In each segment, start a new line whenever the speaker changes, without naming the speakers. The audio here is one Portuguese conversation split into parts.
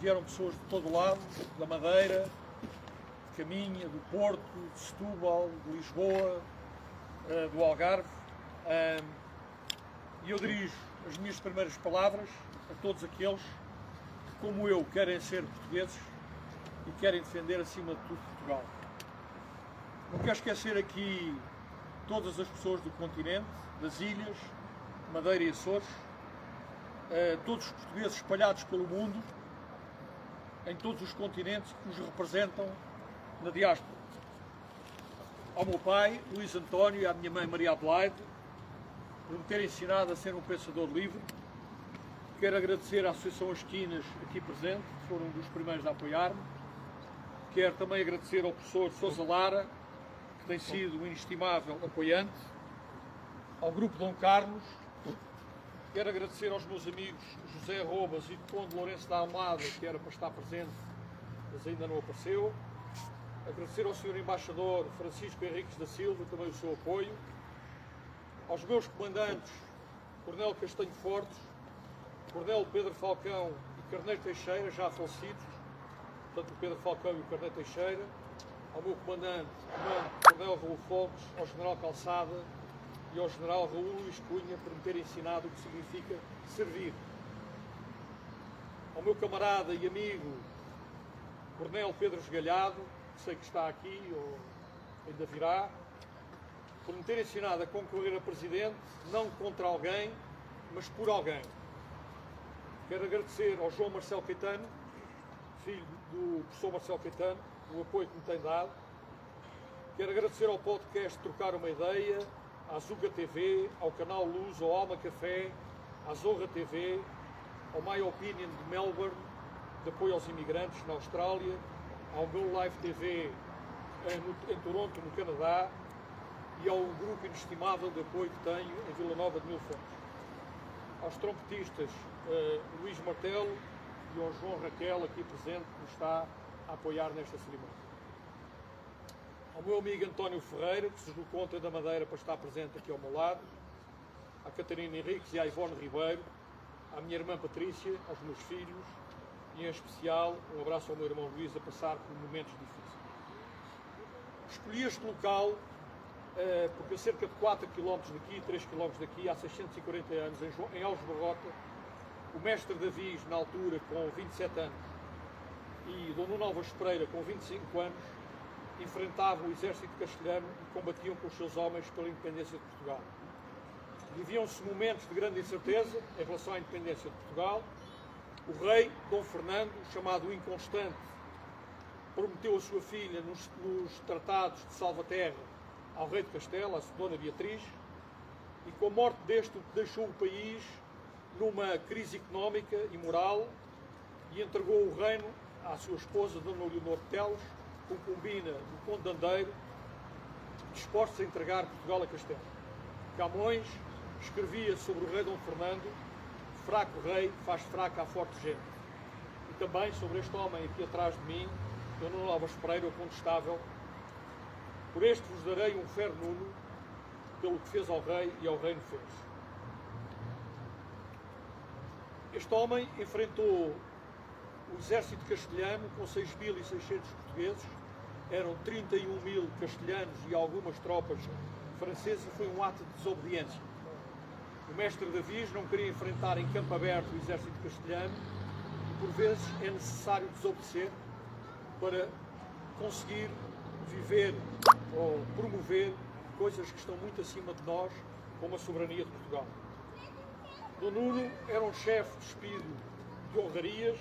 Vieram pessoas de todo o lado, da Madeira, de Caminha, do Porto, de Setúbal, de Lisboa, do Algarve. E eu dirijo as minhas primeiras palavras a todos aqueles que, como eu, querem ser portugueses e querem defender, acima de tudo, Portugal. Não quero esquecer aqui todas as pessoas do continente, das ilhas, Madeira e Açores, todos os portugueses espalhados pelo mundo, em todos os continentes, que os representam na diáspora. Ao meu pai, Luís António, e à minha mãe, Maria Adelaide, por me ter ensinado a ser um pensador livre. Quero agradecer à Associação As Esquinas, aqui presente, que foram um dos primeiros a apoiar-me. Quero também agradecer ao professor Sousa Lara, que tem sido um inestimável apoiante, ao Grupo Dom Carlos. Quero agradecer aos meus amigos José Arrobas e Conde Lourenço da Almada, que era para estar presente, mas ainda não apareceu. Agradecer ao Sr. Embaixador Francisco Henriques da Silva, também o seu apoio. Aos meus comandantes, Coronel Castanho Fortes, Coronel Pedro Falcão e Carneiro Teixeira, já falecidos, portanto o Pedro Falcão e o Carneiro Teixeira. Ao meu comandante, Coronel Raul Fontes, ao General Calçada e ao General Raul Luís Cunha, por me ter ensinado o que significa servir. Ao meu camarada e amigo, Coronel Pedro Esgalhado, que sei que está aqui ou ainda virá, por me ter ensinado a concorrer a presidente, não contra alguém, mas por alguém. Quero agradecer ao João Marcelo Caetano, filho do professor Marcelo Caetano, o apoio que me tem dado. Quero agradecer ao podcast Trocar uma Ideia, à Zuga TV, ao Canal Luz, ao Alma Café, à Zorra TV, ao My Opinion de Melbourne, de apoio aos imigrantes na Austrália, ao meu Live TV em Toronto, no Canadá, e ao grupo inestimável de apoio que tenho em Vila Nova de Mil Fontes. Aos trompetistas Luís Martelo e ao João Raquel, aqui presente, que nos está a apoiar nesta cerimónia. Ao meu amigo António Ferreira, que se deslocou ontem da Madeira para estar presente aqui ao meu lado, à Catarina Henriques e à Ivone Ribeiro, à minha irmã Patrícia, aos meus filhos, e em especial um abraço ao meu irmão Luís, a passar por momentos difíceis. Escolhi este local porque a cerca de 4 km daqui, 3 km daqui, há 640 anos, em Alves Barrota, o mestre Davis, na altura com 27 anos, e Dom Nuno Alves Pereira, com 25 anos, enfrentavam o exército castelhano e combatiam com os seus homens pela independência de Portugal. Viviam-se momentos de grande incerteza em relação à independência de Portugal. O rei, Dom Fernando, chamado Inconstante, prometeu a sua filha nos tratados de Salvaterra ao rei de Castela, a Dona Beatriz, e com a morte deste deixou o país numa crise económica e moral e entregou o reino à sua esposa, Dona Leonor de Teles, concubina do Conde de Andeiro, dispostos a entregar Portugal a Castela. Camões escrevia sobre o rei Dom Fernando: fraco rei faz fraca a forte gente. E também sobre este homem aqui atrás de mim, Dom Nuno Alves Pereira, o Condestável: por este vos darei um ferro nuno, pelo que fez ao rei e ao reino fez. Este homem enfrentou o exército castelhano com 6.600 portugueses, eram 31.000 castelhanos e algumas tropas francesas, e foi um ato de desobediência. O mestre Davis não queria enfrentar em campo aberto o exército castelhano e por vezes é necessário desobedecer para conseguir viver ou promover coisas que estão muito acima de nós, como a soberania de Portugal. Dom Nuno era um chefe despido de honrarias,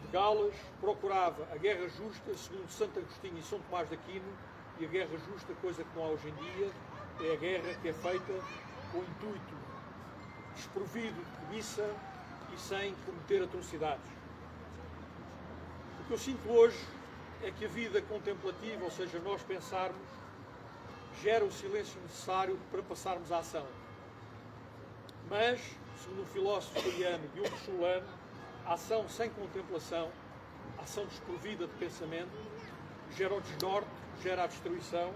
de galas, procurava a guerra justa, segundo Santo Agostinho e São Tomás de Aquino, e a guerra justa, coisa que não há hoje em dia, é a guerra que é feita com o intuito desprovido de cobiça e sem cometer atrocidades. O que eu sinto hoje é que a vida contemplativa, ou seja, nós pensarmos, gera o silêncio necessário para passarmos à ação. Mas, segundo o filósofo italiano Diogo Schulano, a ação sem contemplação, a ação desprovida de pensamento, gera o desnorte, gera a destruição,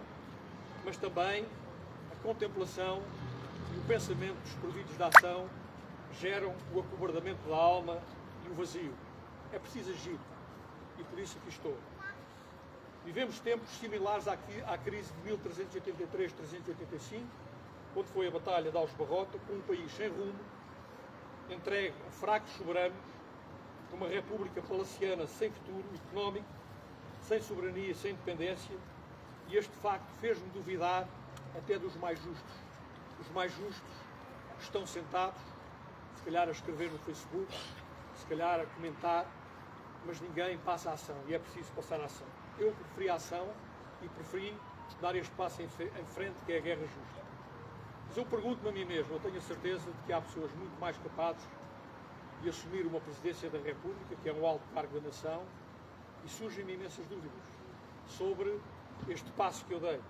mas também a contemplação e o pensamento desprovidos de ação geram o acobardamento da alma e o vazio. É preciso agir. E por isso aqui estou. Vivemos tempos similares à crise de 1383-1385, quando foi a Batalha de Aljubarrota, com um país sem rumo, entregue a fracos soberanos, uma república palaciana sem futuro económico, sem soberania, sem independência, e este facto fez-me duvidar até dos mais justos. Os mais justos estão sentados, se calhar a escrever no Facebook, se calhar a comentar, mas ninguém passa a ação, e é preciso passar a ação. Eu preferi a ação e preferi dar este passo em frente, que é a guerra justa. Mas eu pergunto-me a mim mesmo, eu tenho a certeza de que há pessoas muito mais capazes de assumir uma presidência da República, que é um alto cargo da nação, e surgem-me imensas dúvidas sobre este passo que eu dei.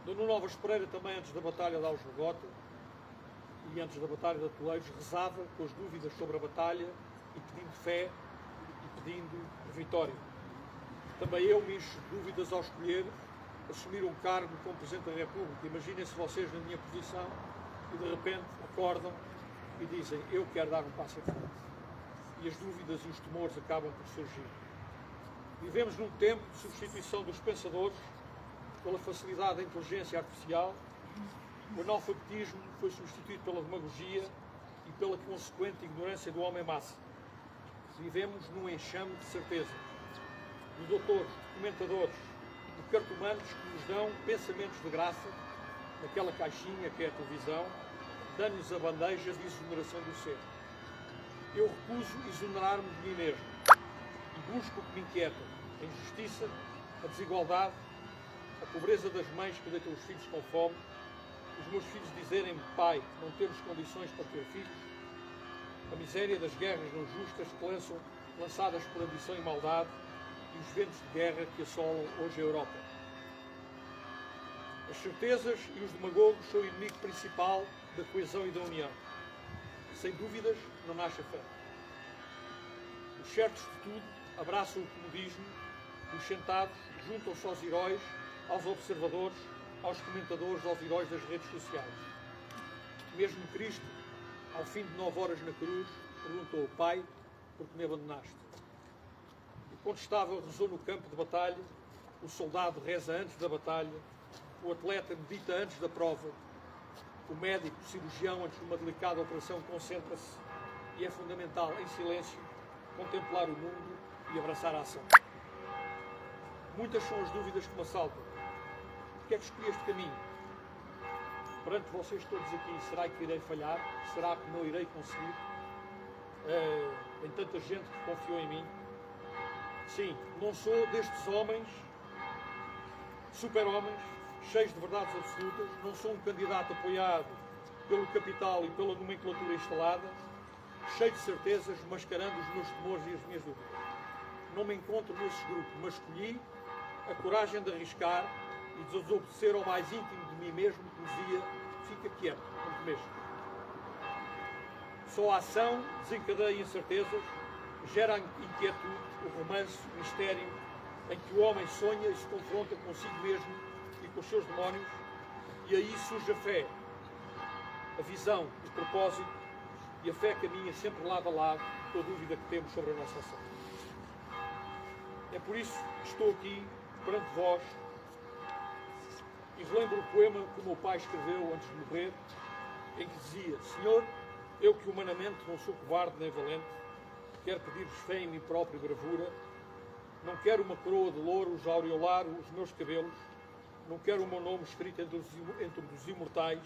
Dona Novas Pereira, também antes da Batalha de Aljubarrota e antes da Batalha de Atoleiros, rezava com as dúvidas sobre a batalha e pedindo fé e pedindo vitória. Também eu me encho de dúvidas ao escolher assumir um cargo como Presidente da República. Imaginem-se vocês na minha posição e de repente acordam e dizem: eu quero dar um passo em frente. E as dúvidas e os temores acabam por surgir. Vivemos num tempo de substituição dos pensadores pela facilidade da inteligência artificial. O analfabetismo foi substituído pela demagogia e pela consequente ignorância do homem-massa. Vivemos num enxame de certeza, de doutores, de comentadores, de cartomantes que nos dão pensamentos de graça naquela caixinha que é a televisão, dando-nos a bandeja de exoneração do ser. Eu recuso exonerar-me de mim mesmo e busco o que me inquieta: a injustiça, a desigualdade, a pobreza das mães que deitam os filhos com fome, os meus filhos dizerem-me: pai, não temos condições para ter filhos, a miséria das guerras não justas que lançadas por ambição e maldade, e os ventos de guerra que assolam hoje a Europa. As certezas e os demagogos são o inimigo principal da coesão e da união. Sem dúvidas, não nasce a fé. Os certos de tudo abraçam o comodismo, os sentados juntam-se aos heróis, aos observadores, aos comentadores, aos heróis das redes sociais. Mesmo Cristo, ao fim de 9 horas na cruz, perguntou: Pai, por que me abandonaste? E quando estava, rezou no campo de batalha, o soldado reza antes da batalha, o atleta medita antes da prova, o médico, o cirurgião, antes de uma delicada operação, concentra-se, e é fundamental, em silêncio, contemplar o mundo e abraçar a ação. Muitas são as dúvidas que me assaltam. Porquê é que escolhi este caminho? Perante vocês todos aqui, será que irei falhar? Será que não irei conseguir? Tem tanta gente que confiou em mim. Sim, não sou destes homens, super-homens, cheios de verdades absolutas. Não sou um candidato apoiado pelo capital e pela nomenclatura instalada, cheio de certezas, mascarando os meus temores e as minhas dúvidas. Não me encontro nesse grupo, mas escolhi a coragem de arriscar e de desobedecer ao mais íntimo de mim mesmo, que me dizia: fica quieto, não te mexas. Só a ação desencadeia incertezas, gera inquietude, o romance, o mistério, em que o homem sonha e se confronta consigo mesmo e com os seus demónios, e aí surge a fé, a visão, o propósito, e a fé caminha sempre lado a lado com a dúvida que temos sobre a nossa ação. É por isso que estou aqui perante vós e relembro o poema que o meu pai escreveu antes de morrer, em que dizia: Senhor, eu que humanamente não sou covarde nem valente, quero pedir-vos fé em mim próprio e bravura. Não quero uma coroa de louros a aureolar os meus cabelos, não quero o meu nome escrito entre os imortais,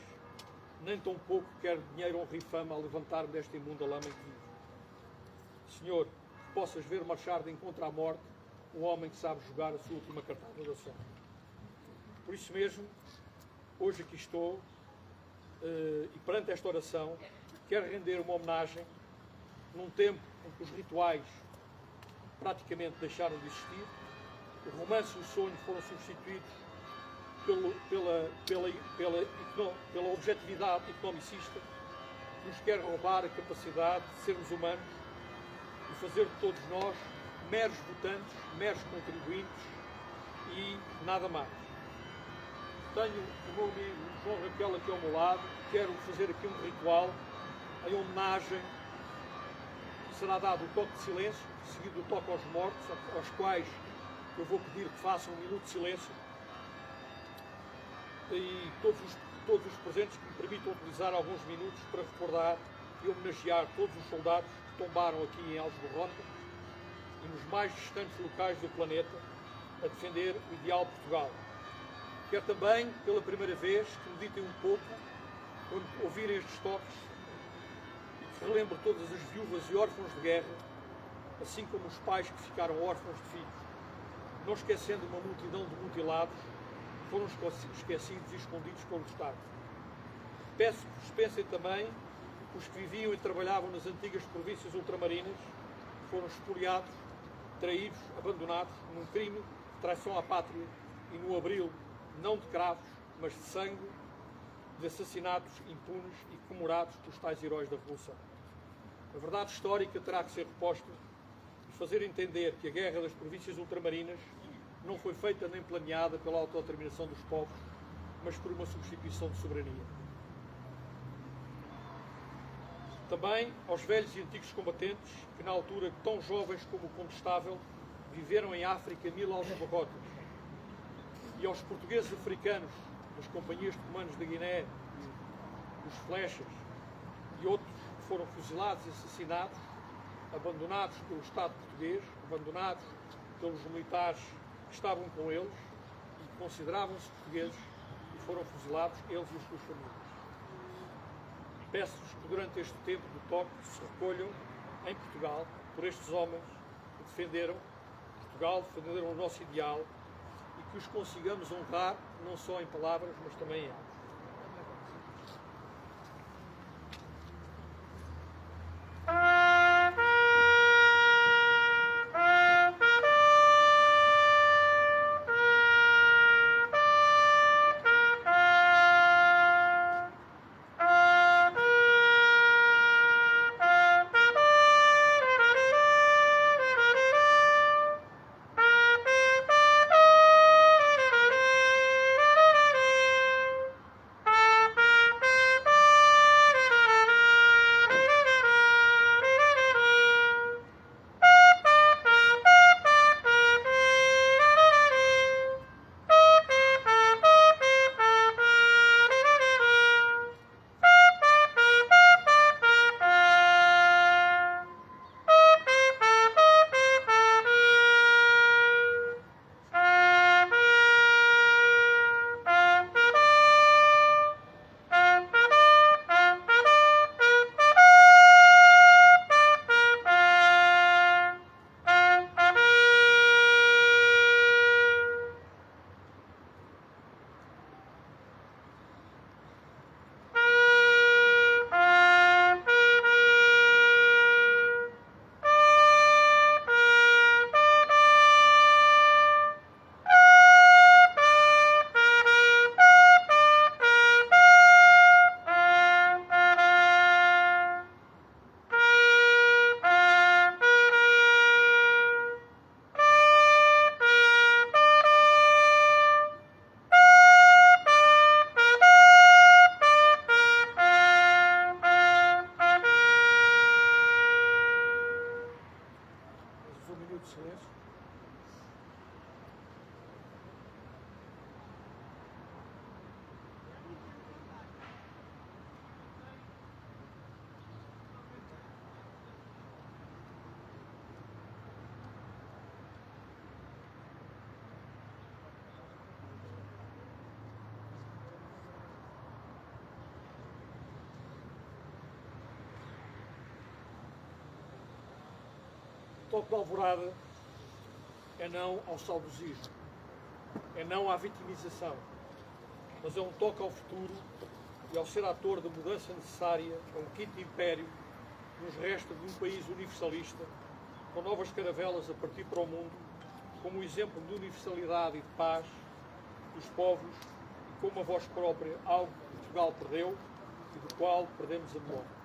nem tão pouco quero dinheiro, honra e fama a levantar-me desta imunda lama em que vivo. Senhor, que possas ver marchar de encontro à morte um homem que sabe jogar a sua última cartada da sorte. Por isso mesmo, hoje aqui estou, e perante esta oração, quero render uma homenagem num tempo em que os rituais praticamente deixaram de existir, o romance e o sonho foram substituídos pela objetividade economicista, que nos quer roubar a capacidade de sermos humanos e fazer de todos nós meros votantes, meros contribuintes e nada mais. Tenho o meu amigo João Raquel aqui ao meu lado, quero fazer aqui um ritual em homenagem será dado o toque de silêncio, seguido do toque aos mortos, aos quais eu vou pedir que façam um minuto de silêncio, e todos os presentes que me permitam utilizar alguns minutos para recordar e homenagear todos os soldados que tombaram aqui em Alves do Ronda e nos mais distantes locais do planeta a defender o ideal de Portugal. Quero também, pela primeira vez, que meditem um pouco quando ouvirem estes toques e que relembrem todas as viúvas e órfãos de guerra, assim como os pais que ficaram órfãos de filhos, não esquecendo uma multidão de mutilados que foram esquecidos e escondidos pelo Estado. Peço que dispensem também os que viviam e trabalhavam nas antigas províncias ultramarinas, que foram espoliados, traídos, abandonados num crime de traição à pátria e no abril não de cravos, mas de sangue, de assassinatos impunes e comemorados pelos tais heróis da Revolução. A verdade histórica terá que ser reposta e fazer entender que a guerra das províncias ultramarinas não foi feita nem planeada pela autodeterminação dos povos, mas por uma substituição de soberania. Também aos velhos e antigos combatentes que, na altura tão jovens como o Condestável, viveram em África 1000 algebarrotas, e aos portugueses africanos das companhias de comandos da Guiné, dos Flechas e outros que foram fuzilados e assassinados, abandonados pelo Estado português, abandonados pelos militares que estavam com eles e que consideravam-se portugueses e foram fuzilados, eles e as suas famílias. Peço-vos que durante este tempo do toque se recolham em Portugal por estes homens que defenderam Portugal, defenderam o nosso ideal, e que os consigamos honrar não só em palavras, mas também em atos. O toque de alvorada é não ao saudosismo, é não à vitimização, mas é um toque ao futuro e ao ser ator da mudança necessária a um quinto império que nos resta de um país universalista, com novas caravelas a partir para o mundo, como o exemplo de universalidade e de paz dos povos e como a voz própria, algo que Portugal perdeu e do qual perdemos a memória.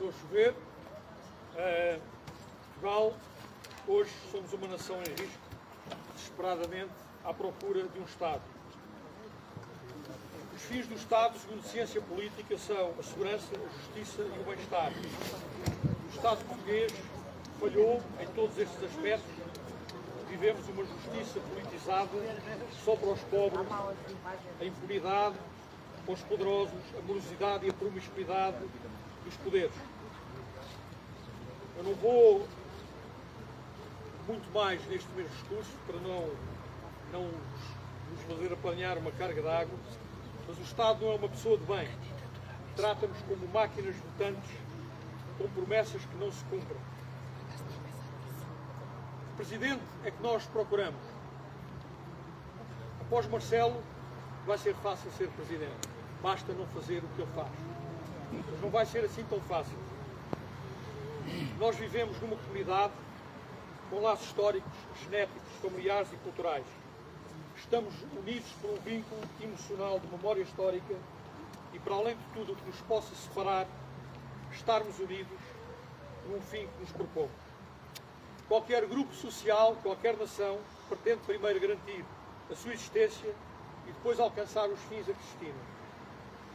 começou a chover. Portugal, hoje somos uma nação em risco, desesperadamente à procura de um Estado. Os fins do Estado, segundo ciência política, são a segurança, a justiça e o bem-estar. O Estado português falhou em todos estes aspectos. Vivemos uma justiça politizada só para os pobres, a impunidade para os poderosos, a morosidade e a promiscuidade dos poderes. Eu não vou muito mais neste mesmo discurso para não nos fazer apanhar uma carga de água, mas o Estado não é uma pessoa de bem. Trata-nos como máquinas votantes com promessas que não se cumprem. O Presidente é que nós procuramos. Após Marcelo, vai ser fácil ser Presidente. Basta não fazer o que ele faz. Mas não vai ser assim tão fácil. Nós vivemos numa comunidade com laços históricos, genéticos, familiares e culturais. Estamos unidos por um vínculo emocional de memória histórica e, para além de tudo o que nos possa separar, estarmos unidos por um fim que nos propomos. Qualquer grupo social, qualquer nação, pretende primeiro garantir a sua existência e depois alcançar os fins a que se destina.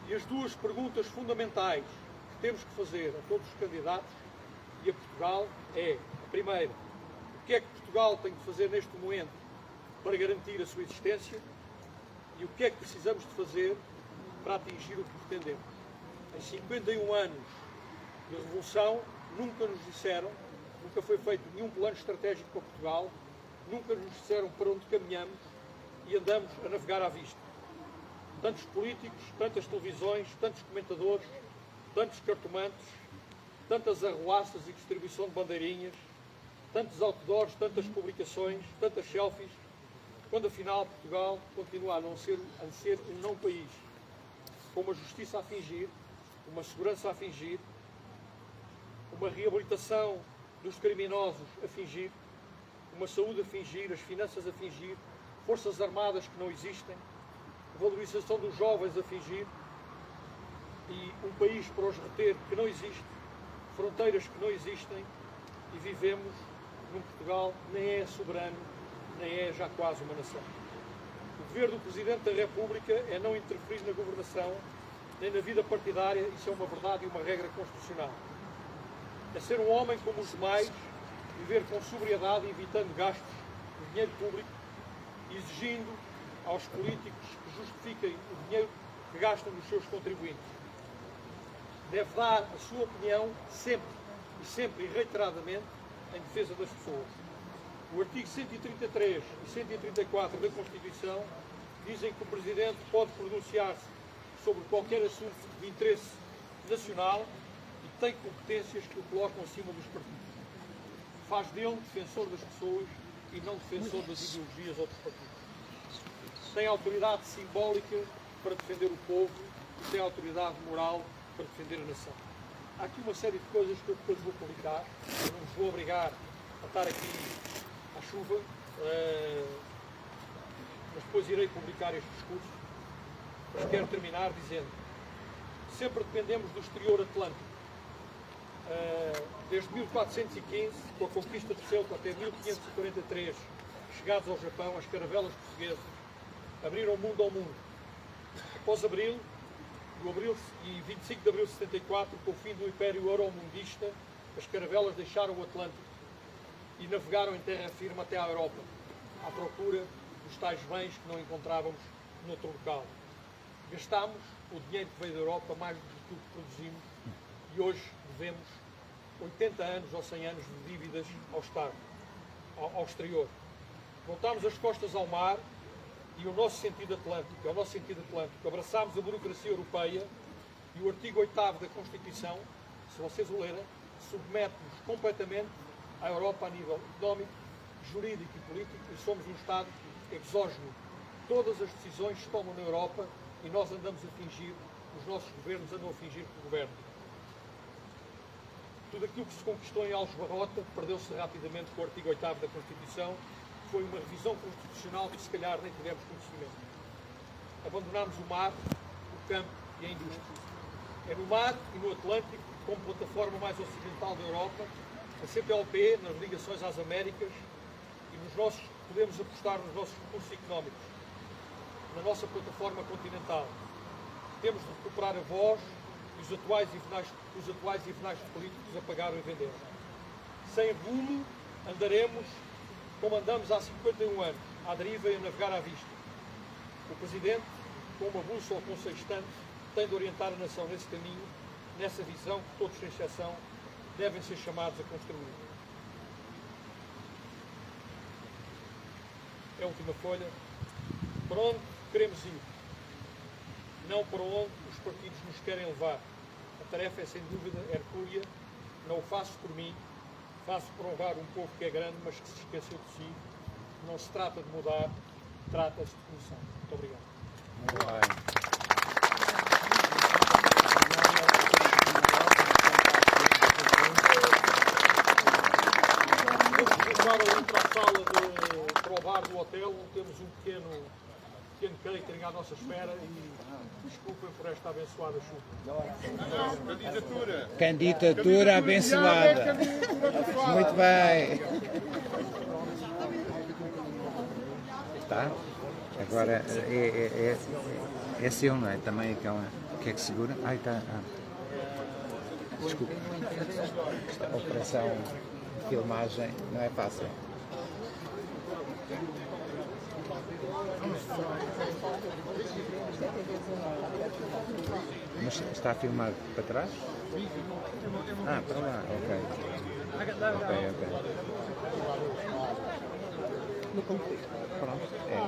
E as duas perguntas fundamentais que temos que fazer a todos os candidatos e a Portugal é, a primeira, o que é que Portugal tem de fazer neste momento para garantir a sua existência e o que é que precisamos de fazer para atingir o que pretendemos. Em 51 anos de Revolução, nunca nos disseram, nunca foi feito nenhum plano estratégico para Portugal, nunca nos disseram para onde caminhamos e andamos a navegar à vista. Tantos políticos, tantas televisões, tantos comentadores, tantos cartomantes, tantas arruaças e distribuição de bandeirinhas, tantos outdoors, tantas publicações, tantas selfies, quando afinal Portugal continua a ser um não país, com uma justiça a fingir, uma segurança a fingir, uma reabilitação dos criminosos a fingir, uma saúde a fingir, as finanças a fingir, forças armadas que não existem, valorização dos jovens a fingir e um país para os reter que não existe, fronteiras que não existem e vivemos num Portugal que nem é soberano, nem é já quase uma nação. O dever do Presidente da República é não interferir na governação nem na vida partidária, isso é uma verdade e uma regra constitucional. É ser um homem como os demais, viver com sobriedade, evitando gastos de dinheiro público, exigindo aos políticos que justifiquem o dinheiro que gastam dos seus contribuintes. Deve dar a sua opinião sempre e reiteradamente em defesa das pessoas. O artigo 133 e 134 da Constituição dizem que o Presidente pode pronunciar-se sobre qualquer assunto de interesse nacional e tem competências que o colocam acima dos partidos. Faz dele defensor das pessoas e não defensor das ideologias ou dos partidos. Tem autoridade simbólica para defender o povo e tem autoridade moral para defender a nação. Há aqui uma série de coisas que eu depois vou publicar, eu não vos vou obrigar a estar aqui à chuva, mas depois irei publicar este discurso. Mas quero terminar dizendo que sempre dependemos do exterior atlântico. Desde 1415, com a conquista de Ceuta, até 1543, chegados ao Japão, as caravelas portuguesas abriram o mundo ao mundo. Após abril, e 25 de abril de 74, com o fim do Império Euromundista, as caravelas deixaram o Atlântico e navegaram em terra firme até à Europa, à procura dos tais bens que não encontrávamos noutro local. Gastámos o dinheiro que veio da Europa mais do que tudo que produzimos e hoje devemos 80 anos ou 100 anos de dívidas ao Estado, ao exterior. Voltámos as costas ao mar e o nosso sentido atlântico. Abraçámos a burocracia europeia e o artigo 8º da Constituição, se vocês o lerem, submete-nos completamente à Europa a nível económico, jurídico e político e somos um Estado exógeno. Todas as decisões se tomam na Europa e nós andamos a fingir, os nossos governos andam a fingir que governam. Tudo aquilo que se conquistou em Alves Barrota perdeu-se rapidamente com o artigo 8º da Constituição. Foi uma revisão constitucional que se calhar nem tivemos conhecimento. Abandonámos o mar, o campo e a indústria. É no mar e no Atlântico, como plataforma mais ocidental da Europa, a CPLP, nas ligações às Américas, e podemos apostar nos nossos recursos económicos, na nossa plataforma continental. Temos de recuperar a voz e os atuais e venais políticos apagaram e venderam. Sem rumo, andaremos como andamos há 51 anos, à deriva e a navegar à vista. O Presidente, com uma bússola consistente, tem de orientar a nação nesse caminho, nessa visão que todos, sem exceção, devem ser chamados a construir. É a última folha. Para onde queremos ir? Não para onde os partidos nos querem levar. A tarefa é, sem dúvida, hercúlea. Não o faço por mim, faço por honrar um povo que é grande, mas que se esqueceu de si. Não se trata de mudar, trata-se de começar. Muito obrigado.
Muito bem.
Vamos para a sala para o bar do hotel, onde temos um pequeno catering à nossa espera e desculpem por esta abençoada chuva.
Candidatura abençoada. Muito bem. Tá? Agora é seu, não é? Também aquela que é que segura. Ai, tá. Desculpa. Esta operação de filmagem não é fácil. Mas está a filmar para trás? Ah, para lá, ok. Ok. Pronto, é.